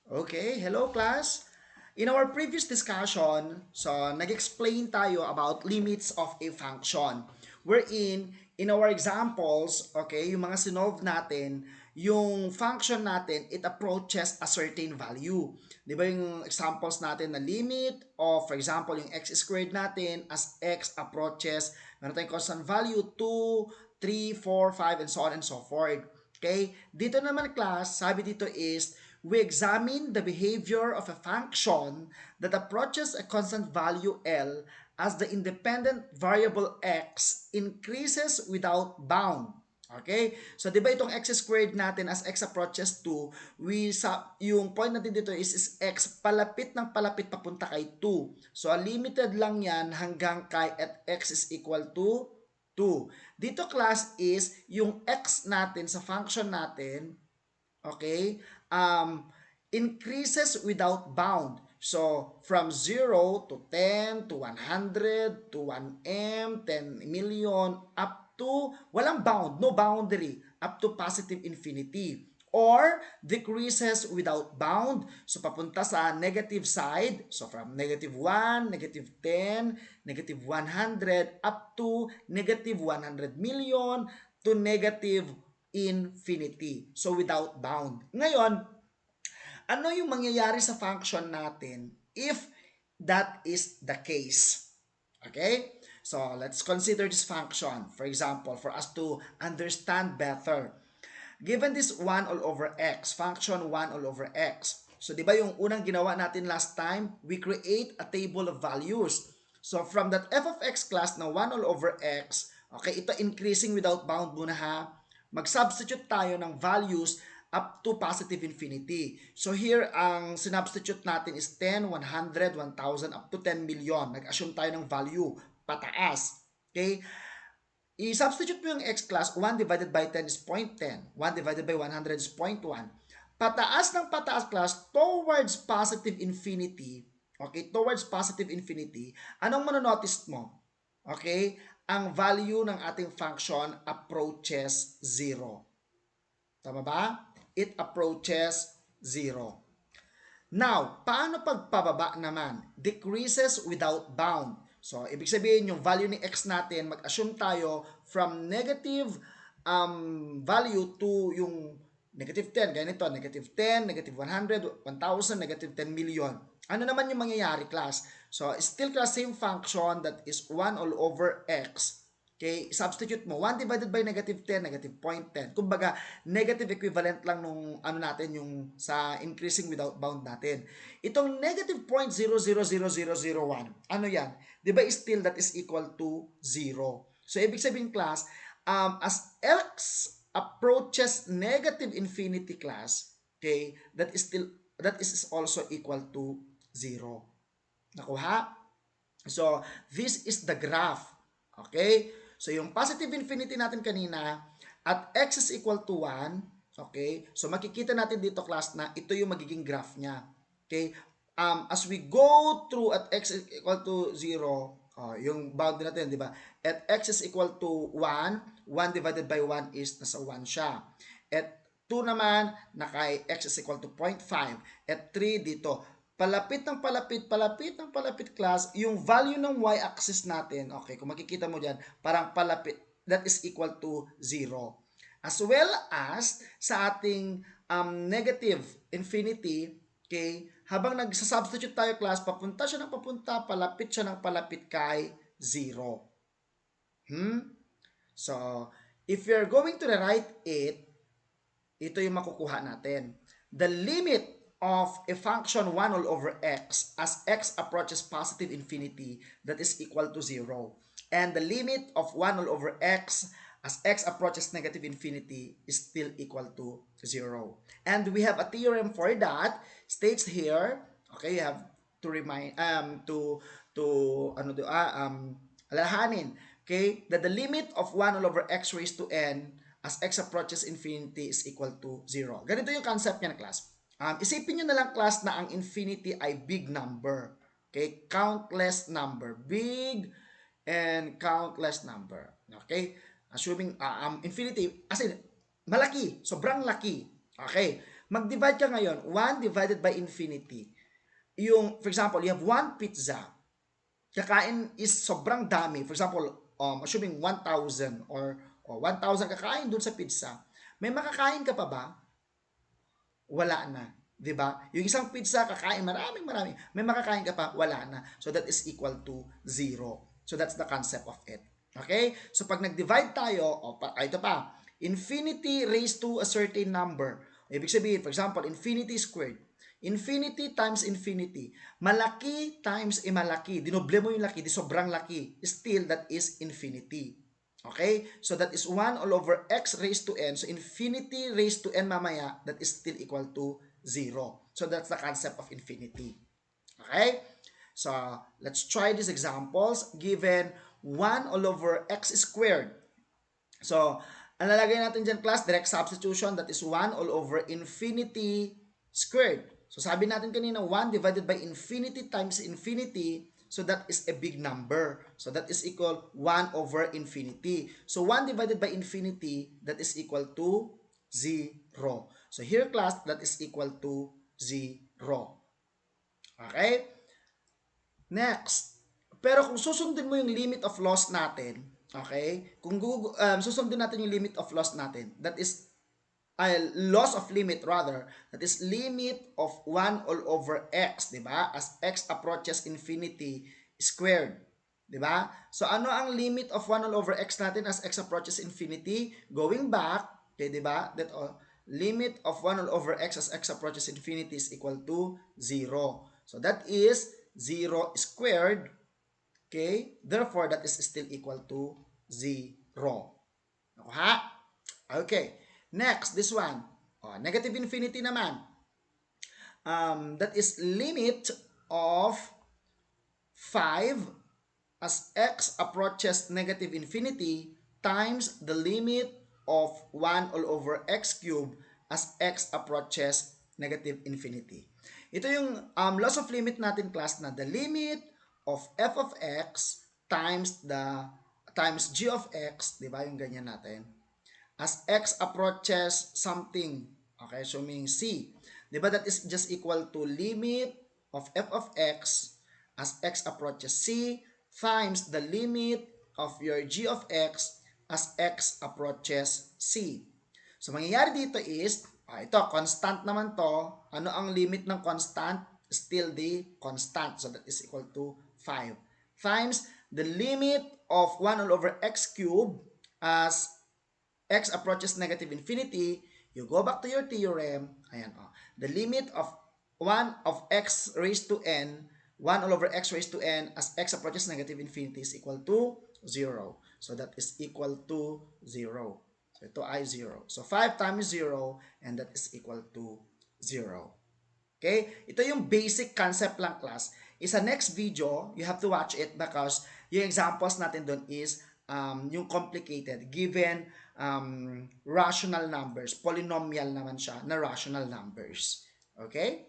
Okay, hello class. In our previous discussion, nag-explain tayo about limits of a function. Wherein, in our examples, okay, yung mga sinolve natin, yung function natin, it approaches a certain value. Di ba yung examples natin na limit of, for example, yung x squared natin as x approaches, meron tayong constant value, 2, 3, 4, 5, and so on and so forth. Okay? Dito naman class, sabi dito is, we examine the behavior of a function that approaches a constant value L as the independent variable x increases without bound. Okay? So, di ba itong x squared natin as x approaches to, yung point natin dito is x palapit ng palapit papunta kay 2. So, limited lang yan hanggang kay at x is equal to 2. Dito class is yung x natin sa function natin, okay, increases without bound. So, from 0 to 10 to 100 to 1M, 10 million, up to, walang bound, no boundary, up to positive infinity. Or decreases without bound. So, papunta sa negative side. So, from negative 1, negative 10, negative 100, up to negative 100 million to negative infinity. So, without bound. Ngayon, ano yung mangyayari sa function natin if that is the case? Okay? So, let's consider this function. For example, for us to understand better. Given this 1 all over x, function 1 all over x. So, di ba yung unang ginawa natin last time, we create a table of values. So, from that f of x class na 1 all over x, okay, ito increasing without bound muna ha. Mag-substitute tayo ng values up to positive infinity. So here, ang sinubstitute natin is 10, 100, 1,000, up to 10 million. Nag-assume tayo ng value pataas. Okay? I-substitute mo yung x class, 1 divided by 10 is 0.10. 1 divided by 100 is 0.1. Pataas ng pataas class towards positive infinity. Okay? Towards positive infinity. Anong manonotice mo? Okay? Ang value ng ating function approaches 0. Tama ba? It approaches 0. Now, paano pagpababa naman? Decreases without bound. So, ibig sabihin yung value ni x natin, mag-assume tayo from negative value to yung negative 10. Ganito, negative 10, negative 100, 1,000, negative 10 million. Ano naman yung mangyayari, class? So, still class, same function that is 1 all over x. Okay, substitute mo 1 divided by negative 10, negative 0.10. Kumbaga, negative equivalent lang nung ano natin yung sa increasing without bound natin. Itong negative 0.000001, ano yan? 'Di ba still that is equal to 0. So ibig sabihin class, as x approaches negative infinity class, okay, that is also equal to 0. Nakuha? So, this is the graph. Okay? So, yung positive infinity natin kanina, at x is equal to 1, okay? So, makikita natin dito, class, na ito yung magiging graph niya. Okay? As we go through at x is equal to 0, yung boundary natin, di ba? At x is equal to 1, 1 divided by 1 is nasa 1 siya. At 2 naman, na kay x is equal to 0.5. At 3 dito, palapit ng palapit, palapit ng palapit class, yung value ng y-axis natin, okay, kung makikita mo dyan, parang palapit, that is equal to 0. As well as sa ating negative infinity, okay, habang nagsasubstitute tayo class, papunta siya ng papunta, palapit siya ng palapit kay 0. So, if you're going to rewrite it, ito yung makukuha natin. The limit of a function 1 all over x as x approaches positive infinity, that is equal to 0. And the limit of 1 all over x as x approaches negative infinity is still equal to 0. And we have a theorem for that. States here, okay, you have to remind alalahanin, okay, that the limit of 1 all over x raised to n as x approaches infinity is equal to 0. Ganito yung concept niya na class. Isipin nyo na lang class na ang infinity ay big number. Okay? Countless number. Big and countless number. Okay? Assuming infinity, as in, malaki. Sobrang laki. Okay? Mag-divide ka ngayon, 1 divided by infinity. Yung, for example, you have one pizza, kakain is sobrang dami. For example, assuming 1,000 or 1,000 kakain dun sa pizza. May makakain ka pa ba? Wala na. 'Di ba? Yung isang pizza kakain maraming marami. May makakain ka pa, wala na. So that is equal to zero. So that's the concept of it. Okay? So pag nag-divide tayo, ito pa, infinity raised to a certain number. Ibig sabihin, for example, infinity squared. Infinity times infinity. Malaki times malaki. Dinoble mo yung laki, di sobrang laki. Still, that is infinity. Okay? So that is 1 all over x raised to n. So infinity raised to n mamaya, that is still equal to 0. So that's the concept of infinity. Okay? So let's try these examples. Given 1 all over x squared. So, ang lalagay natin dyan class, direct substitution, that is 1 all over infinity squared. So sabi natin kanina, 1 divided by infinity times infinity, so that is a big number. So that is equal 1 over infinity. So 1 divided by infinity, that is equal to 0. So here class, that is equal to 0. Okay? Next. Pero kung susundin mo yung limit of loss natin, okay? Kung susundin natin yung limit of loss natin, that is loss of limit rather, that is limit of 1 all over x, di ba? As x approaches infinity squared, di ba? So ano ang limit of 1 all over x natin as x approaches infinity? Going back, okay, di ba? That limit of 1 all over x as x approaches infinity is equal to 0. So that is 0 squared. Okay? Therefore, that is still equal to 0. Ha? Okay. Next, this one. Negative infinity naman. That is limit of 5 as x approaches negative infinity times the limit of 1 all over x cubed as x approaches negative infinity. Ito yung loss of limit natin class na the limit of f of x times g of x, di ba yung ganyan natin, as x approaches something. Okay, so meaning c. Di ba that is just equal to limit of f of x as x approaches c times the limit of your g of x as x approaches c. So mangyayari dito is, ito, constant naman to. Ano ang limit ng constant? Still the constant. So that is equal to 5. Times the limit of 1 all over x cubed as x approaches negative infinity. You go back to your theorem. Ayan, the limit of 1 of x raised to n, 1 all over x raised to n as x approaches negative infinity is equal to 0. So that is equal to 0. So ito ay 0. So 5 times 0 and that is equal to 0. Okay? Ito yung basic concept lang class. Sa next video, you have to watch it because yung examples natin doon is yung complicated given rational numbers. Polynomial naman siya na rational numbers. Okay?